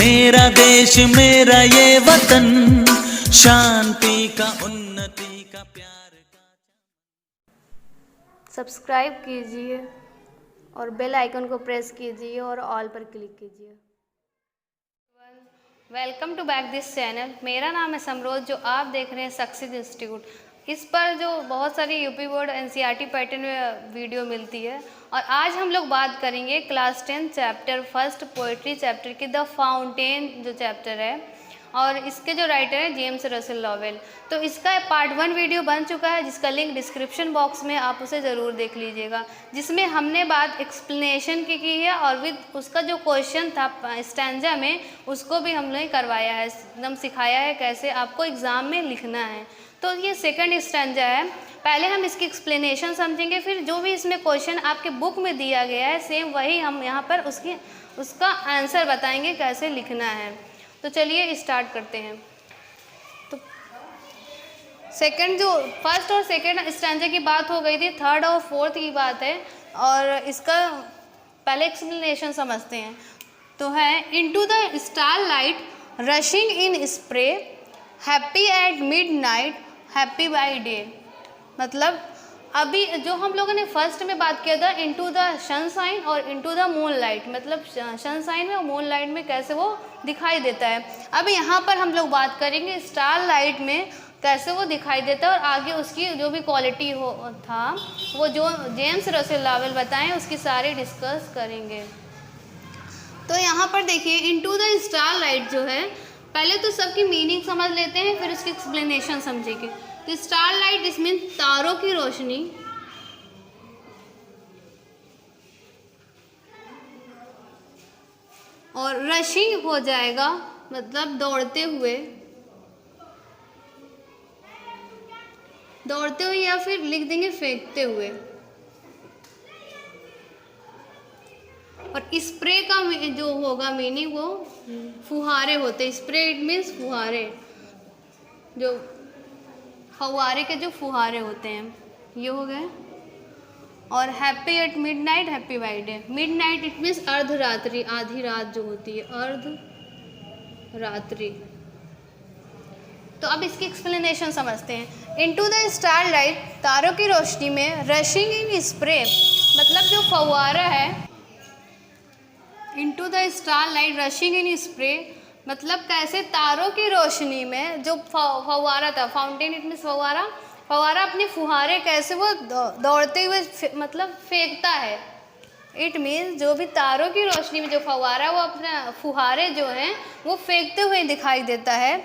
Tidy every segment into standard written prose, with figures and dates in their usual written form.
मेरा देश मेरा ये वतन, शांति का उन्नति का प्यार का। सब्सक्राइब कीजिए और बेल आइकन को प्रेस कीजिए और ऑल पर क्लिक कीजिए। Welcome to back this channel. मेरा नाम है समरोज, जो आप देख रहे हैं सक्सेस इंस्टीट्यूट। इस पर जो बहुत सारी यूपी बोर्ड एनसीईआरटी पैटर्न में वीडियो मिलती है, और आज हम लोग बात करेंगे class 10 chapter first poetry chapter की द फाउंटेन जो चैप्टर है, और इसके जो राइटर है जेम्स रसेल लॉवेल। तो इसका पार्ट 1 वीडियो बन चुका है, जिसका लिंक डिस्क्रिप्शन बॉक्स में, आप उसे ज़रूर देख लीजिएगा, जिसमें हमने बात एक्सप्लेनेशन की है, और विद उसका जो क्वेश्चन था स्टैंजा में, उसको भी हमने करवाया है, एकदम सिखाया है कैसे आपको एग्ज़ाम में लिखना है। तो ये सेकंड स्टैंजा है। पहले हम इसकी एक्सप्लेनेशन समझेंगे, फिर जो भी इसमें क्वेश्चन आपके बुक में दिया गया है सेम वही हम यहाँ पर उसका आंसर बताएंगे कैसे लिखना है। तो चलिए स्टार्ट करते हैं। तो जो फर्स्ट और सेकंड स्टैंजा की बात हो गई थी, थर्ड और फोर्थ की बात है, और इसका पहले एक्सप्लेनेशन समझते हैं। तो है into the star light rushing in spray, happy at midnight, happy by day. मतलब अभी जो हम लोगों ने फर्स्ट में बात किया था इनटू द सनशाइन और इनटू द मून लाइट, मतलब सनशाइन में और मून लाइट में कैसे वो दिखाई देता है। अब यहाँ पर हम लोग बात करेंगे स्टार लाइट में कैसे वो दिखाई देता है, और आगे उसकी जो भी क्वालिटी हो था वो जो जेम्स रसेल लॉवेल बताएं उसकी सारी डिस्कस करेंगे। तो यहाँ पर देखिए इनटू द स्टार लाइट जो है, पहले तो सबकी मीनिंग समझ लेते हैं फिर उसकी एक्सप्लेनेशन समझेंगे। तो स्टार लाइट इस मीन तारों की रोशनी, और रशिंग हो जाएगा मतलब दौड़ते हुए या फिर लिख देंगे फेंकते हुए। और स्प्रे का जो होगा मीनिंग वो फुहारे होते, स्प्रे इट मीन्स फुहारे, जो फव्वारे के जो फुहारे होते हैं, ये हो गए। और happy at midnight, happy by day. Midnight it means अर्धरात्रि, आधी रात जो होती है, अर्धरात्रि। तो अब इसकी एक्सप्लेनेशन समझते हैं। इनटू द स्टार लाइट तारों की रोशनी में, रशिंग इन स्प्रे मतलब जो फव्वारा है, into the star light rushing in spray मतलब कैसे तारों की रोशनी में जो फव्वारा था, फाउंटेन इट मीन्स फव्वारा अपने फुहारे कैसे वो दौड़ते हुए मतलब फेंकता है। इट मीन्स जो भी तारों की रोशनी में जो फव्वारा वो अपना फुहारे जो हैं वो फेंकते हुए दिखाई देता है।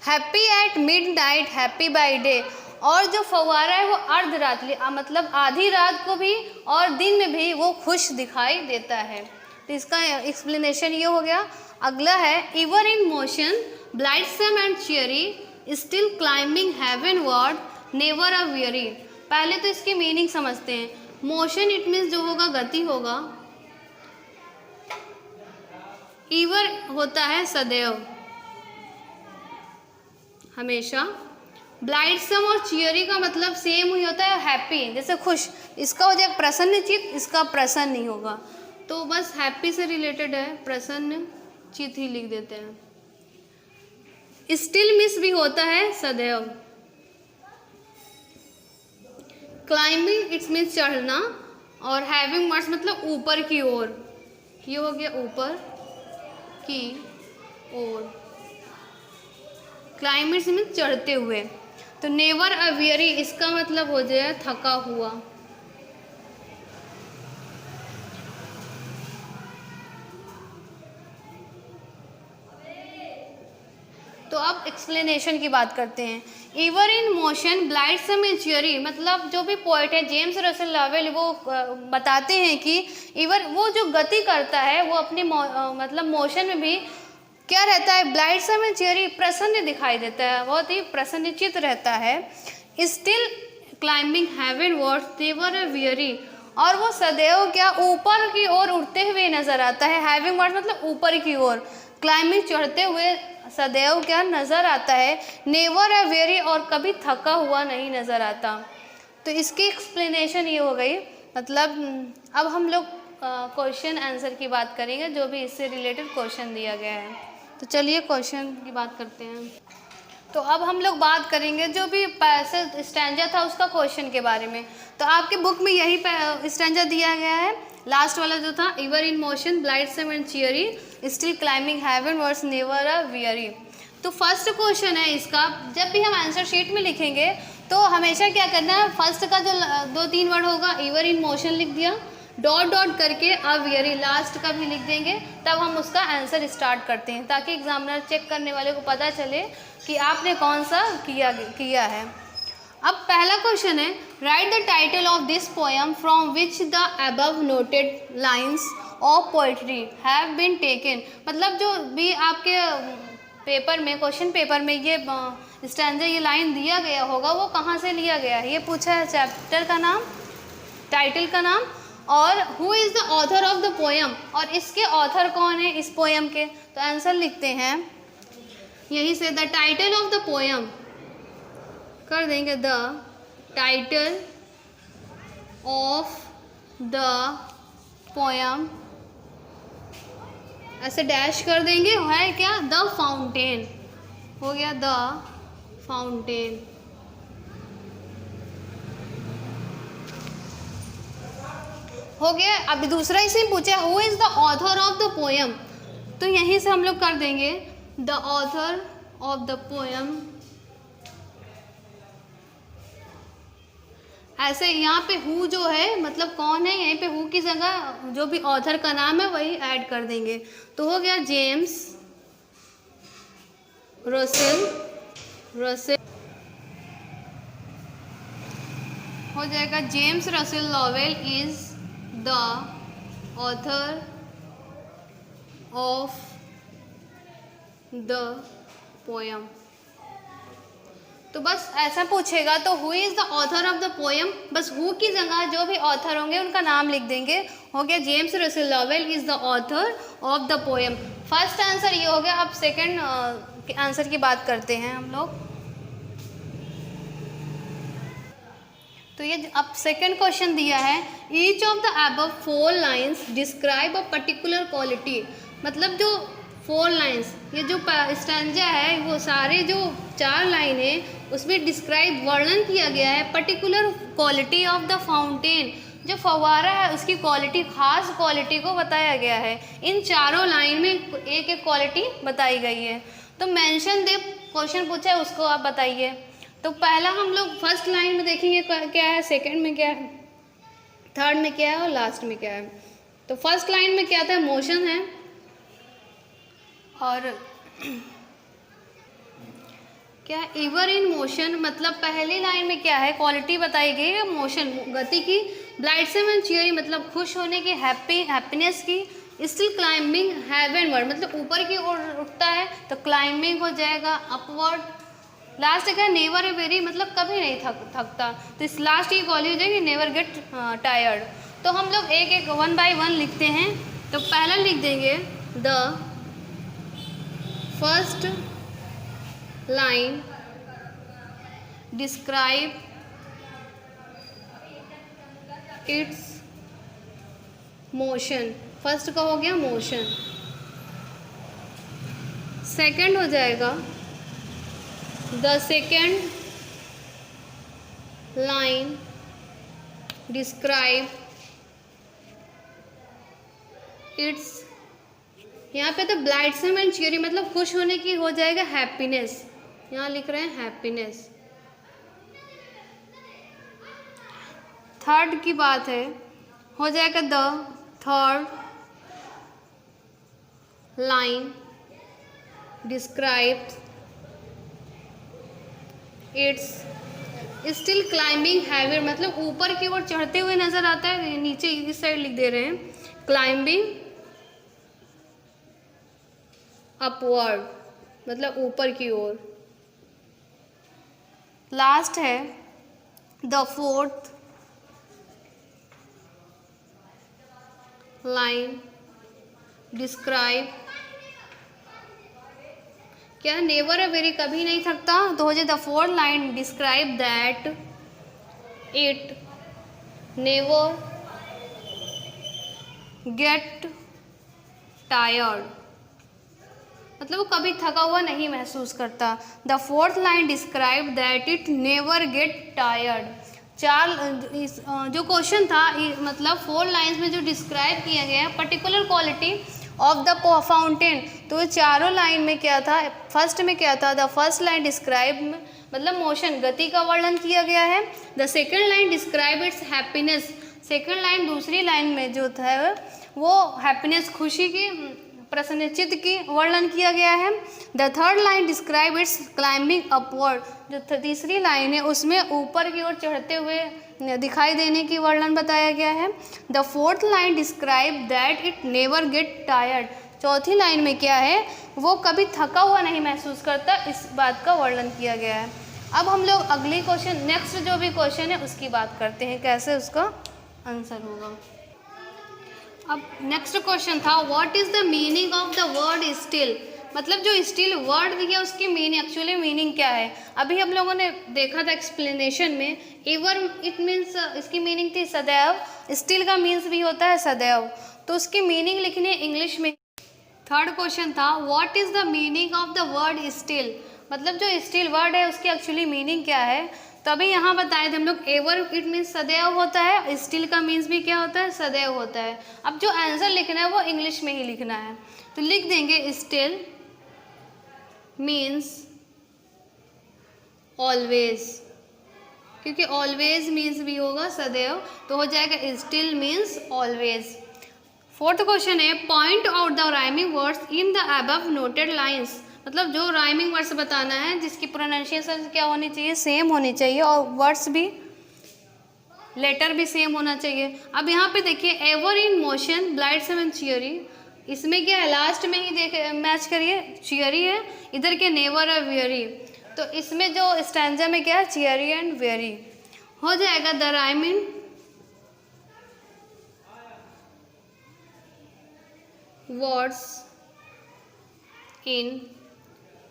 Happy at midnight, happy by day. और जो फव्वारा है वो अर्धरात्रि मतलब आधी रात को भी और दिन में भी वो खुश दिखाई देता है। तो इसका एक्सप्लेनेशन ये हो गया। अगला है ever in motion, blithesome and cheery, still climbing heavenward, never aweary. पहले तो इसकी मीनिंग समझते हैं। मोशन इट मीन्स जो होगा गति होगा, इवर होता है सदैव हमेशा, ब्लाइटसम और चियरी का मतलब सेम ही होता है हैप्पी जैसे खुश। इसका हो जाएगा प्रसन्नचित, इसका प्रसन्न नहीं होगा, तो बस हैप्पी से रिलेटेड है, प्रसन्न चित ही लिख देते हैं। स्टिल मिस भी होता है सदैव। क्लाइंबिंग इट्स मीन्स चढ़ना, और हैविंग वर्ड्स मतलब ऊपर की ओर, ये हो गया ऊपर की ओर। क्लाइंबिंग मीन्स चढ़ते हुए। तो नेवर अ वियरी इसका मतलब हो जाए थका हुआ। तो अब एक्सप्लेनेशन की बात करते हैं। इवर इन मोशन, ब्लाइटसम एंड चियरी मतलब जो भी पोएट है जेम्स रसेल लॉवेल वो बताते हैं कि इवर वो जो गति करता है वो अपने मतलब मोशन में भी क्या रहता है, ब्लाइटसम एंड चियरी प्रसन्न दिखाई देता है, बहुत ही प्रसन्नचित रहता है। Still climbing heavenwards, never aweary, और वो सदैव क्या ऊपर की ओर उड़ते हुए नजर आता है। हैविंग वर्ड्स मतलब ऊपर की ओर, क्लाइंबिंग चढ़ते हुए सदैव क्या नज़र आता है, नेवर अ वेरी और कभी थका हुआ नहीं नज़र आता। तो इसकी एक्सप्लेनेशन ये हो गई। मतलब अब हम लोग क्वेश्चन आंसर की बात करेंगे, जो भी इससे रिलेटेड क्वेश्चन दिया गया है। तो चलिए क्वेश्चन की बात करते हैं। तो अब हम लोग बात करेंगे जो भी पैसेज स्टैंजा था उसका क्वेश्चन के बारे में। तो आपके बुक में यही स्टैंजा दिया गया है, लास्ट वाला जो था, ever in motion blithesome and cheery still climbing heavenward never aweary. तो फर्स्ट क्वेश्चन है इसका, जब भी हम आंसर शीट में लिखेंगे तो हमेशा क्या करना है, फर्स्ट का जो 2-3 वर्ड होगा इवर इन मोशन लिख दिया, डॉट डॉट करके अवियरी लास्ट का भी लिख देंगे, तब हम उसका आंसर स्टार्ट करते हैं ताकि एग्जामिनर चेक करने वाले को पता चले कि आपने कौन सा किया है। अब पहला क्वेश्चन है, write the title of this poem from which the above noted lines of poetry have been taken. मतलब जो भी आपके पेपर में, क्वेश्चन पेपर में ये स्टैंजा, ये लाइन दिया गया होगा वो कहाँ से लिया गया है, ये पूछा है। चैप्टर का नाम, टाइटल का नाम, और who is the author of the poem, और इसके ऑथर कौन है इस पोएम के। तो आंसर लिखते हैं यहीं से, the title of the poem कर देंगे, the title of the poem, ऐसे डैश कर देंगे, है क्या, द फाउंटेन, हो गया द फाउंटेन। हो गया। अभी दूसरा इसे पूछा, who is the author of the poem, तो यहीं से हम लोग कर देंगे the author of the poem. ऐसे यहाँ पे हु जो है मतलब कौन है, यहीं पे हु की जगह जो भी ऑथर का नाम है वही ऐड कर देंगे। तो हो गया जेम्स रसेल हो जाएगा, James Russell Lowell is the author of the poem. तो बस ऐसा पूछेगा तो who is the author of the poem, बस हु की जगह जो भी ऑथर होंगे उनका नाम लिख देंगे। हो गया, James Russell Lowell is the author of the poem. First answer ये हो गया। अब सेकंड आंसर की बात करते हैं हम लोग। तो ये अब सेकंड क्वेश्चन दिया है, each of the above 4 lines describe a particular quality. मतलब जो 4 लाइन्स, ये जो स्टैंजा है वो सारे जो 4 लाइन है उसमें डिस्क्राइब, वर्णन किया गया है particular quality of the fountain. जो फव्वारा है उसकी क्वालिटी, खास क्वालिटी को बताया गया है। इन चारों लाइन में एक एक क्वालिटी बताई गई है। तो मेंशन द, क्वेश्चन पूछा है उसको आप बताइए। तो पहला हम लोग फर्स्ट लाइन में देखेंगे क्या है, सेकंड में क्या है, थर्ड में क्या है और लास्ट में क्या है। तो फर्स्ट लाइन में क्या था, मोशन है, और क्या है, इवर इन मोशन। मतलब पहली लाइन में क्या है, क्वालिटी बताई गई है मोशन, गति की। ब्लाइटसम एंड चियरी मतलब खुश होने की, हैप्पीनेस की। स्टिल क्लाइंबिंग हेवनवर्ड मतलब ऊपर की ओर उठता है, तो क्लाइंबिंग हो जाएगा अपवर्ड। लास्ट का नेवर ए वेरी मतलब कभी नहीं थकता, तो इस लास्ट की क्वालिटी हो जाएगी नेवर गेट टायर्ड। तो हम लोग एक एक 1 बाय 1 लिखते हैं। तो पहला लिख देंगे, the first line describe it's motion. First का हो गया मोशन। सेकंड हो जाएगा, the second line describe it's, यहाँ पे तो ब्लाइटसम एंड चियरी मतलब खुश होने की हो जाएगा हैप्पीनेस, यहाँ लिख रहे हैं हैप्पीनेस। थर्ड की बात है, हो जाएगा the third line describe it's still climbing heavier मतलब ऊपर की ओर चढ़ते हुए नजर आता है, नीचे इस साइड लिख दे रहे हैं क्लाइंबिंग अपवर्ड मतलब ऊपर की ओर। लास्ट है द फोर्थ लाइन डिस्क्राइब, क्या नेवर अ वेरी कभी नहीं थकता, तो हो जाए the fourth line describe that it never get tired मतलब वो कभी थका हुआ नहीं महसूस करता। The fourth line describe that it never get tired. जो क्वेश्चन था मतलब 4 लाइन्स में जो डिस्क्राइब किया गया है particular quality of the fountain, तो चारों लाइन में क्या था, फर्स्ट में क्या था, द फर्स्ट लाइन डिस्क्राइब मतलब मोशन गति का वर्णन किया गया है। The second line describe it's happiness, second line दूसरी लाइन में जो था वो हैप्पीनेस खुशी की प्रसन्नचित्त की वर्णन किया गया है। The third line describe it's climbing upward, जो तीसरी लाइन है उसमें ऊपर की ओर चढ़ते हुए दिखाई देने की वर्णन बताया गया है। The fourth line describe that it never get tired, चौथी लाइन में क्या है, वो कभी थका हुआ नहीं महसूस करता, इस बात का वर्णन किया गया है। अब हम लोग अगली क्वेश्चन, नेक्स्ट जो भी क्वेश्चन है उसकी बात करते हैं, कैसे उसका आंसर होगा। अब नेक्स्ट क्वेश्चन था what is the meaning of the word still, मतलब जो स्टिल वर्ड दिया उसकी मीनिंग, एक्चुअली मीनिंग क्या है। अभी हम लोगों ने देखा था एक्सप्लेनेशन में, एवर इट मीन्स इसकी मीनिंग थी सदैव, स्टिल का मीन्स भी होता है सदैव, तो उसकी मीनिंग लिखनी है इंग्लिश में। थर्ड क्वेश्चन था what is the meaning of the word still, मतलब जो स्टिल वर्ड है उसकी एक्चुअली मीनिंग क्या है। तभी यहाँ बताए थे हम लोग एवर इट मीन्स सदैव होता है, स्टिल का मीन्स भी क्या होता है, सदैव होता है। अब जो आंसर लिखना है वो इंग्लिश में ही लिखना है, तो लिख देंगे स्टिल मीन्स ऑलवेज, क्योंकि ऑलवेज मीन्स भी होगा सदैव, तो हो जाएगा still means always. Fourth question है point out the rhyming words in the above noted lines, मतलब जो राइमिंग वर्ड्स बताना है जिसकी प्रोनाउंसिएशन क्या होनी चाहिए, सेम होनी चाहिए, और वर्ड्स भी लेटर भी सेम होना चाहिए। अब यहाँ पे देखिए ever in motion blithesome and cheery, इसमें क्या है लास्ट में ही देख मैच करिए, चियरी है, इधर के नेवर है वेरी, तो इसमें जो स्टैंजा में क्या है चियरी एंड वेरी, हो जाएगा the rhyming words in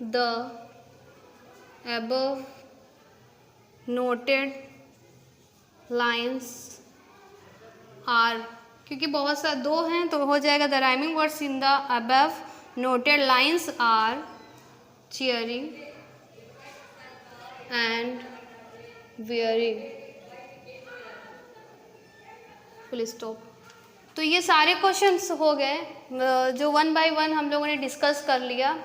the above noted lines are, क्योंकि बहुत सा दो हैं तो हो जाएगा the rhyming words in the above noted lines are cheery and weary, full stop. तो ये सारे क्वेश्चंस हो गए जो 1 बाय 1 हम लोगों ने डिस्कस कर लिया।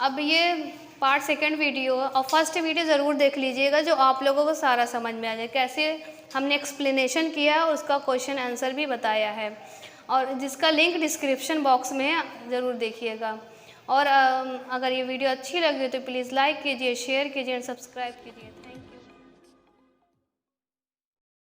अब ये पार्ट सेकंड वीडियो और फर्स्ट वीडियो ज़रूर देख लीजिएगा जो आप लोगों को सारा समझ में आ जाए, कैसे हमने एक्सप्लेनेशन किया है, उसका क्वेश्चन आंसर भी बताया है, और जिसका लिंक डिस्क्रिप्शन बॉक्स में है, ज़रूर देखिएगा। और अगर ये वीडियो अच्छी लगी तो प्लीज़ लाइक कीजिए, शेयर कीजिए और सब्सक्राइब कीजिए।